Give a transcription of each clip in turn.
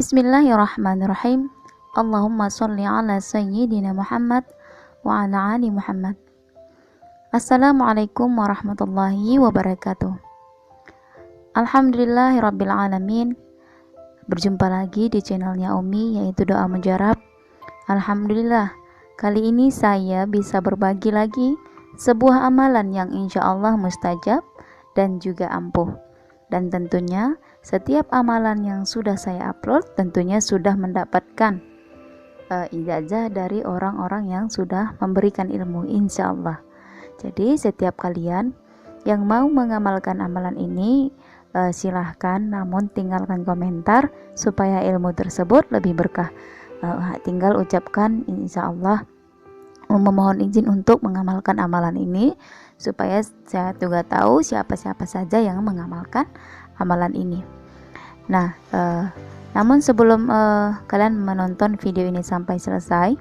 Bismillahirrahmanirrahim. Allahumma sholli ala sayyidina Muhammad wa ala ali Muhammad. Assalamualaikum warahmatullahi wabarakatuh. Alhamdulillahirabbil alamin. Berjumpa lagi di channelnya Umi, yaitu Doa Mujarab. Alhamdulillah, kali ini saya bisa berbagi lagi sebuah amalan yang insya Allah mustajab dan juga ampuh. Dan tentunya setiap amalan yang sudah saya upload tentunya sudah mendapatkan ijazah dari orang-orang yang sudah memberikan ilmu, insya Allah. Jadi setiap kalian yang mau mengamalkan amalan ini, silahkan, namun tinggalkan komentar supaya ilmu tersebut lebih berkah. Tinggal ucapkan insya Allah memohon izin untuk mengamalkan amalan ini, supaya saya juga tahu siapa-siapa saja yang mengamalkan amalan ini. Nah, namun sebelum kalian menonton video ini sampai selesai,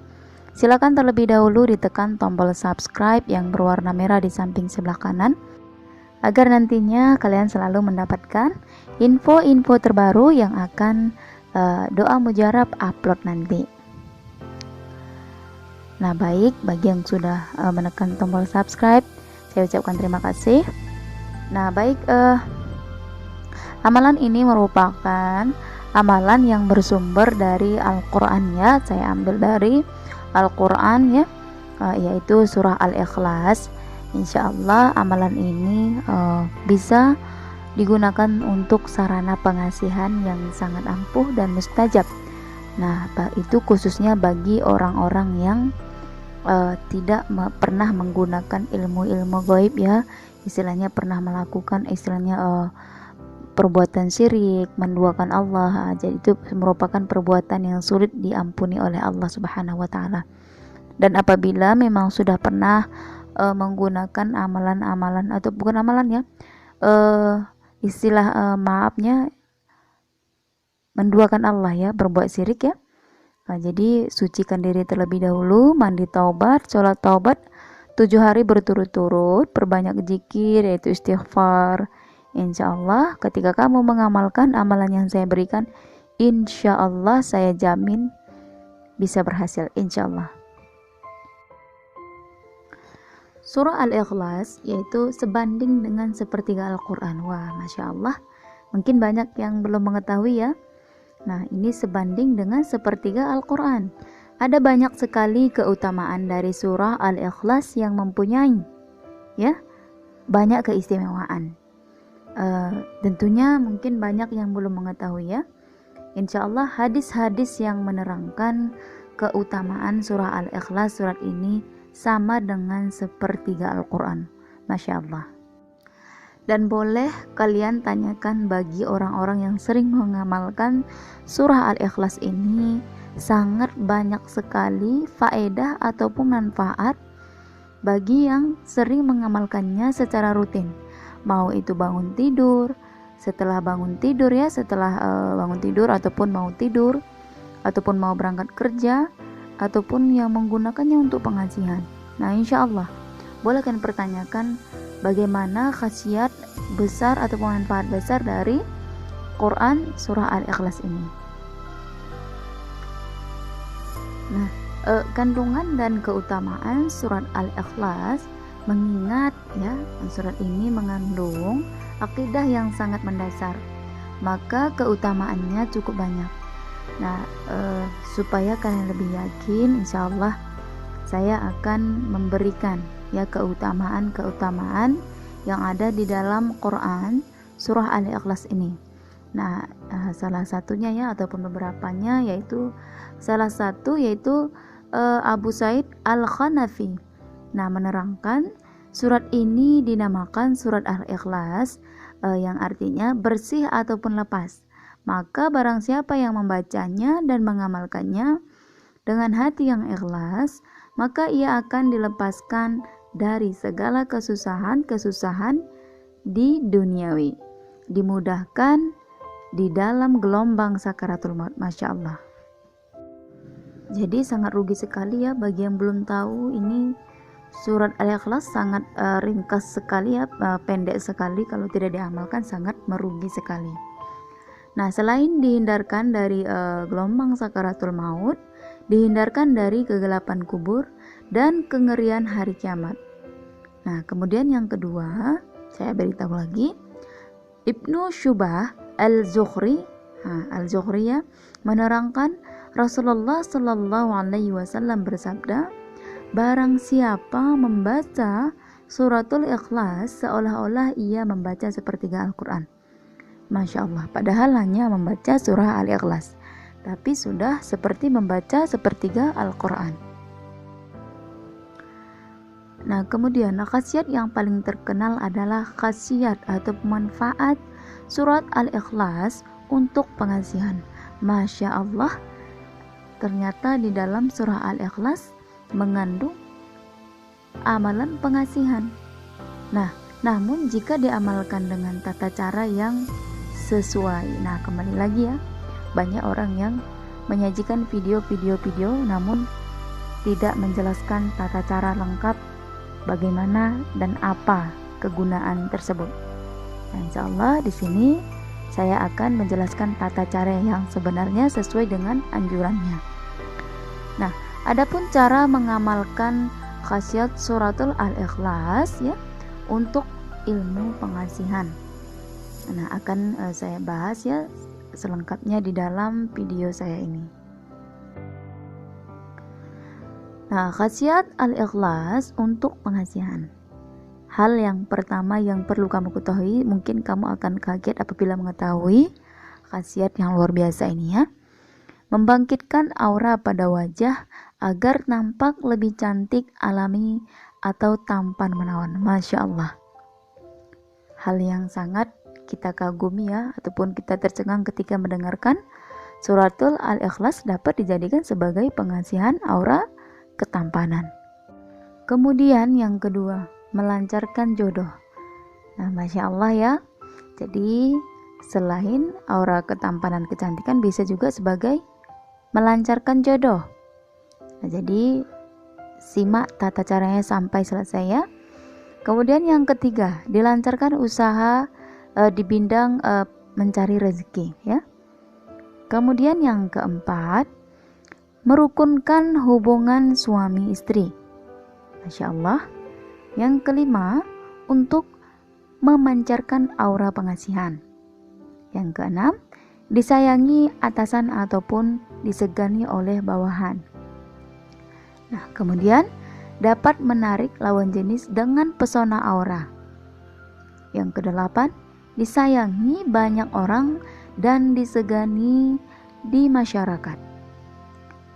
silakan terlebih dahulu ditekan tombol subscribe yang berwarna merah di samping sebelah kanan, agar nantinya kalian selalu mendapatkan info-info terbaru yang akan Doa Mujarab upload nanti. Nah, baik, bagi yang sudah menekan tombol subscribe, saya ucapkan terima kasih. Nah, baik, amalan ini merupakan amalan yang bersumber dari Al-Quran, ya. Saya ambil dari Al-Quran, ya, yaitu surah Al-Ikhlas. Insya Allah amalan ini bisa digunakan untuk sarana pengasihan yang sangat ampuh dan mustajab. Nah, itu khususnya bagi orang-orang yang tidak pernah menggunakan ilmu-ilmu gaib, ya, istilahnya pernah melakukan perbuatan syirik, menduakan Allah. Jadi itu merupakan perbuatan yang sulit diampuni oleh Allah Subhanahu wa taala. Dan apabila memang sudah pernah menggunakan amalan-amalan, atau bukan amalan, ya, maafnya menduakan Allah, ya, berbuat syirik, ya. Nah, jadi sucikan diri terlebih dahulu, mandi taubat, sholat taubat 7 hari berturut-turut, perbanyak zikir yaitu istighfar. Insya Allah ketika kamu mengamalkan amalan yang saya berikan, insya Allah saya jamin bisa berhasil, insya Allah. Surah Al-Ikhlas yaitu sebanding dengan sepertiga Al-Quran. Wah, Masya Allah, mungkin banyak yang belum mengetahui, ya. Nah, ini sebanding dengan sepertiga Al-Quran. Ada banyak sekali keutamaan dari surah Al-Ikhlas yang mempunyai, ya, banyak keistimewaan. Tentunya mungkin banyak yang belum mengetahui, ya. Insya Allah hadis-hadis yang menerangkan keutamaan surah Al-Ikhlas, surat ini sama dengan sepertiga Al-Quran. Masya Allah. Dan boleh kalian tanyakan bagi orang-orang yang sering mengamalkan surah Al-Ikhlas ini, sangat banyak sekali faedah ataupun manfaat bagi yang sering mengamalkannya secara rutin. Mau itu bangun tidur, setelah bangun tidur, ya, setelah bangun tidur ataupun mau tidur, ataupun mau berangkat kerja, ataupun yang menggunakannya untuk pengajian. Nah, insya Allah boleh kalian pertanyakan bagaimana khasiat besar atau manfaat besar dari Quran surah Al-Ikhlas ini. Nah, kandungan dan keutamaan surat Al-Ikhlas, mengingat, ya, surat ini mengandung akidah yang sangat mendasar, maka keutamaannya cukup banyak. Nah, supaya kalian lebih yakin, insya Allah saya akan memberikan, ya, keutamaan-keutamaan yang ada di dalam Quran surah Al-Ikhlas ini. Nah, salah satunya, ya, ataupun beberapanya, yaitu salah satu yaitu Abu Sa'id Al-Khanafi, nah, menerangkan surat ini dinamakan surat Al-Ikhlas, yang artinya bersih ataupun lepas. Maka barang siapa yang membacanya dan mengamalkannya dengan hati yang ikhlas, maka ia akan dilepaskan dari segala kesusahan-kesusahan di duniawi, dimudahkan di dalam gelombang sakaratul maut. Masya Allah. Jadi sangat rugi sekali, ya, bagi yang belum tahu, ini surat Al-Ikhlas sangat ringkas sekali, ya, pendek sekali. Kalau tidak diamalkan sangat merugi sekali. Nah, selain dihindarkan dari gelombang sakaratul maut, dihindarkan dari kegelapan kubur dan kengerian hari kiamat. Nah, kemudian yang kedua, saya beritahu lagi, Ibnu Syubah Al-Zuhri, ya, menerangkan Rasulullah Shallallahu Alaihi Wasallam bersabda, barang siapa membaca suratul Ikhlas seolah-olah ia membaca sepertiga Al-Quran. Masya Allah, padahal hanya membaca surah Al-Ikhlas, tapi sudah seperti membaca sepertiga Al-Quran. Nah, kemudian khasiat yang paling terkenal adalah khasiat atau manfaat surat Al-Ikhlas untuk pengasihan. Masya Allah, ternyata di dalam surah Al-Ikhlas mengandung amalan pengasihan. Nah, namun jika diamalkan dengan tata cara yang sesuai. Nah, kembali lagi ya, banyak orang yang menyajikan video namun tidak menjelaskan tata cara lengkap bagaimana dan apa kegunaan tersebut. Nah, insya Allah di sini saya akan menjelaskan tata cara yang sebenarnya sesuai dengan anjurannya. Nah, adapun cara mengamalkan khasiat suratul Al-Ikhlas ya untuk ilmu pengasihan. Nah, akan saya bahas ya selengkapnya di dalam video saya ini. Nah, khasiat Al-Ikhlas untuk pengasihan. Hal yang pertama yang perlu kamu ketahui, mungkin kamu akan kaget apabila mengetahui khasiat yang luar biasa ini ya. Membangkitkan aura pada wajah agar nampak lebih cantik, alami, atau tampan menawan. Masya Allah. Hal yang sangat kita kagumi ya, ataupun kita tercengang ketika mendengarkan suratul Al-Ikhlas dapat dijadikan sebagai pengasihan aura ketampanan. Kemudian yang kedua, melancarkan jodoh. Nah, Masya Allah ya. Jadi selain aura ketampanan kecantikan bisa juga sebagai melancarkan jodoh. Nah, jadi simak tata caranya sampai selesai ya. Kemudian yang ketiga, dilancarkan usaha di bidang mencari rezeki ya. Kemudian yang keempat, merukunkan hubungan suami istri. Masya Allah. Yang kelima, untuk memancarkan aura pengasihan. Yang keenam, disayangi atasan ataupun disegani oleh bawahan. Nah, kemudian dapat menarik lawan jenis dengan pesona aura. Yang kedelapan, disayangi banyak orang dan disegani di masyarakat.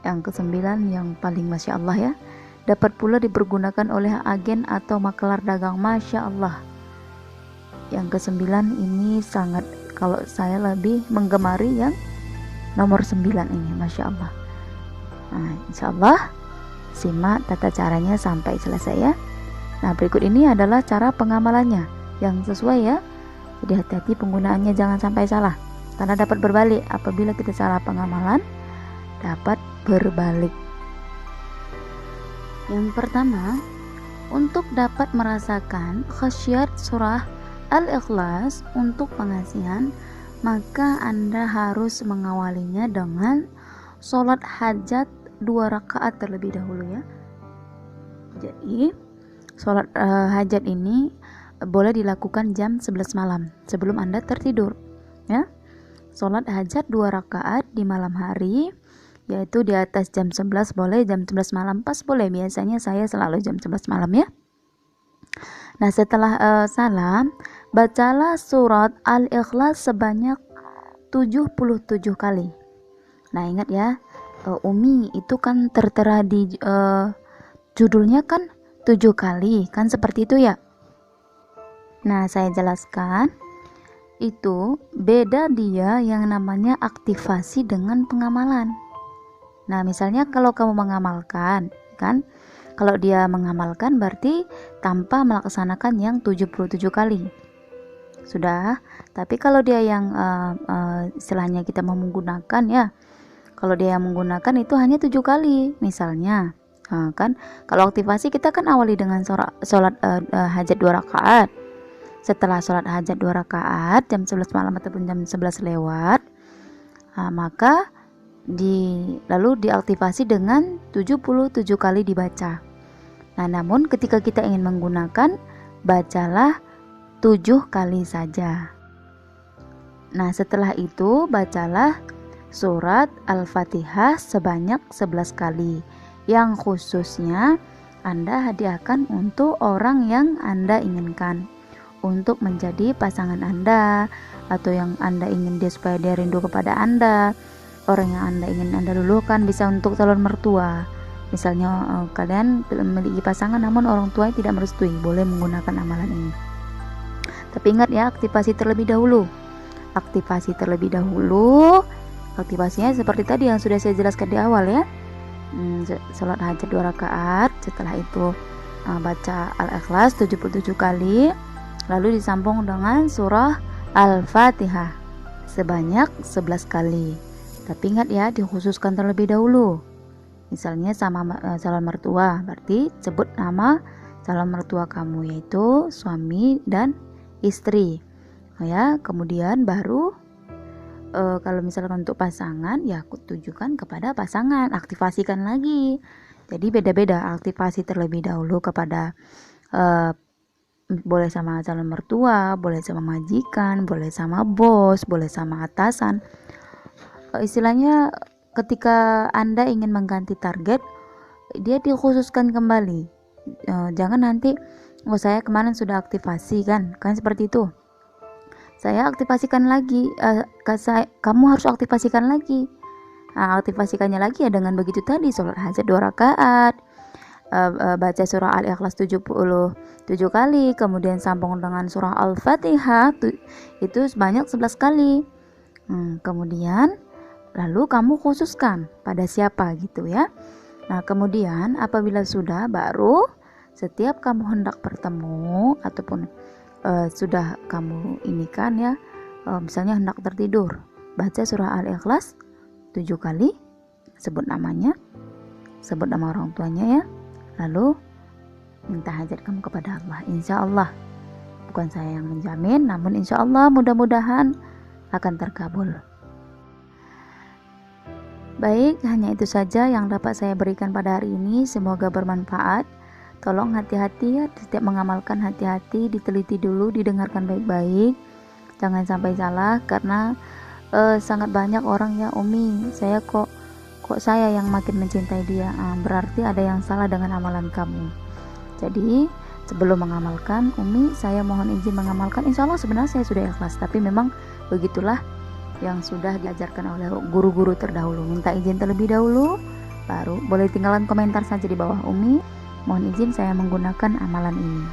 Yang kesembilan yang paling Masya Allah ya, dapat pula dipergunakan oleh agen atau makelar dagang. Masya Allah. Yang kesembilan ini sangat, kalau saya lebih menggemari yang nomor 9 ini. Masya Allah. Nah, insya Allah simak tata caranya sampai selesai ya. Nah, berikut ini adalah cara pengamalannya yang sesuai ya. Jadi hati-hati penggunaannya, jangan sampai salah, karena dapat berbalik apabila kita salah pengamalan, dapat berbalik. Yang pertama, untuk dapat merasakan khasiat surah Al-Ikhlas untuk pengasihan, maka Anda harus mengawalinya dengan sholat hajat 2 rakaat terlebih dahulu ya. Jadi sholat hajat ini boleh dilakukan jam 11 malam sebelum Anda tertidur ya. Sholat hajat 2 rakaat di malam hari, yaitu di atas jam 11 boleh, jam 11 malam pas boleh. Biasanya saya selalu jam 11 malam ya. Nah, setelah salam, bacalah surat Al-Ikhlas sebanyak 77 kali. Nah, ingat ya, Umi itu kan tertera di judulnya kan 7 kali, kan seperti itu ya. Nah, saya jelaskan, itu beda dia yang namanya aktivasi dengan pengamalan. Nah, misalnya kalau kamu mengamalkan, kan, kalau dia mengamalkan berarti tanpa melaksanakan yang 77 kali. Sudah, tapi kalau dia yang istilahnya kita mau menggunakan ya, kalau dia yang menggunakan itu hanya 7 kali misalnya. Kan kalau aktivasi kita kan awali dengan sholat hajat 2 rakaat. Setelah sholat hajat 2 rakaat jam 11 malam ataupun jam 11 lewat, Maka lalu diaktifasi dengan 77 kali dibaca. Nah, namun ketika kita ingin menggunakan, bacalah 7 kali saja. Nah, setelah itu bacalah surat Al-Fatihah sebanyak 11 kali, yang khususnya Anda hadiahkan untuk orang yang Anda inginkan, untuk menjadi pasangan Anda, atau yang Anda ingin dia supaya dia rindu kepada Anda, orang yang Anda ingin Anda dulukan, bisa untuk calon mertua. Misalnya kalian memiliki pasangan namun orang tua tidak merestui, boleh menggunakan amalan ini. Tapi ingat ya, aktivasi terlebih dahulu. Aktivasinya seperti tadi yang sudah saya jelaskan di awal ya. Salat hajat 2 rakaat, setelah itu baca Al-Ikhlas 77 kali, lalu disambung dengan surah Al-Fatihah sebanyak 11 kali. Tapi ingat ya, dikhususkan terlebih dahulu. Misalnya sama calon mertua, berarti sebut nama calon mertua kamu, yaitu suami dan istri. Ya, kemudian baru kalau misalkan untuk pasangan, ya aku tujukan kepada pasangan, aktivasikan lagi. Jadi beda-beda, aktivasi terlebih dahulu kepada boleh sama calon mertua, boleh sama majikan, boleh sama bos, boleh sama atasan. Istilahnya ketika Anda ingin mengganti target, dia dikhususkan kembali. Jangan nanti, saya kemarin sudah aktivasi kan seperti itu. Saya aktivasikan lagi, kamu harus aktivasikan lagi. Aktivasikannya lagi ya dengan begitu tadi, sholat hajat 2 rakaat, baca surah Al-Ikhlas 77 kali, kemudian sambung dengan surah Al-Fatihah itu sebanyak 11 kali. Kemudian lalu kamu khususkan pada siapa gitu ya. Nah, kemudian apabila sudah, baru setiap kamu hendak bertemu ataupun sudah kamu inikan ya, misalnya hendak tertidur, baca surah Al-Ikhlas 7 kali, sebut namanya, sebut nama orang tuanya ya, lalu minta hajat kamu kepada Allah. Insya Allah, bukan saya yang menjamin, namun insya Allah mudah-mudahan akan terkabul. Baik, hanya itu saja yang dapat saya berikan pada hari ini. Semoga bermanfaat. Tolong hati-hati ya, setiap mengamalkan hati-hati, diteliti dulu, didengarkan baik-baik, jangan sampai salah, karena sangat banyak orang ya, Umi, saya kok saya yang makin mencintai dia. Berarti ada yang salah dengan amalan kamu. Jadi sebelum mengamalkan, Umi, saya mohon izin mengamalkan. Insya Allah sebenarnya saya sudah ikhlas, tapi memang begitulah yang sudah diajarkan oleh guru-guru terdahulu. Minta izin terlebih dahulu, baru boleh tinggalkan komentar saja di bawah, Umi, mohon izin saya menggunakan amalan ini.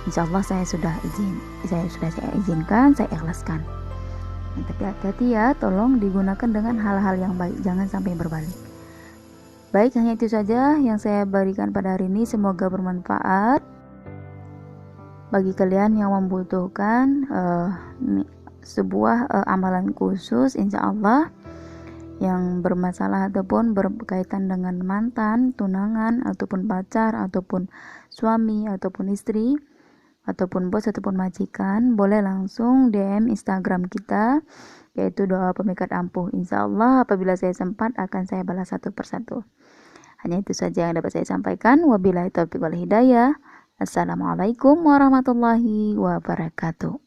Insya Allah saya sudah izinkan, saya ikhlaskan. Tapi hati-hati ya, tolong digunakan dengan hal-hal yang baik, jangan sampai berbalik. Baik, hanya itu saja yang saya berikan pada hari ini. Semoga bermanfaat bagi kalian yang membutuhkan sebuah amalan khusus, insya Allah, yang bermasalah ataupun berkaitan dengan mantan, tunangan, ataupun pacar, ataupun suami, ataupun istri, ataupun bos, ataupun majikan, boleh langsung DM Instagram kita, yaitu Doa Pemikat Ampuh. Insya Allah apabila saya sempat akan saya balas satu persatu. Hanya itu saja yang dapat saya sampaikan. Wabillahi taufiq wal hidayah. Assalamualaikum warahmatullahi wabarakatuh.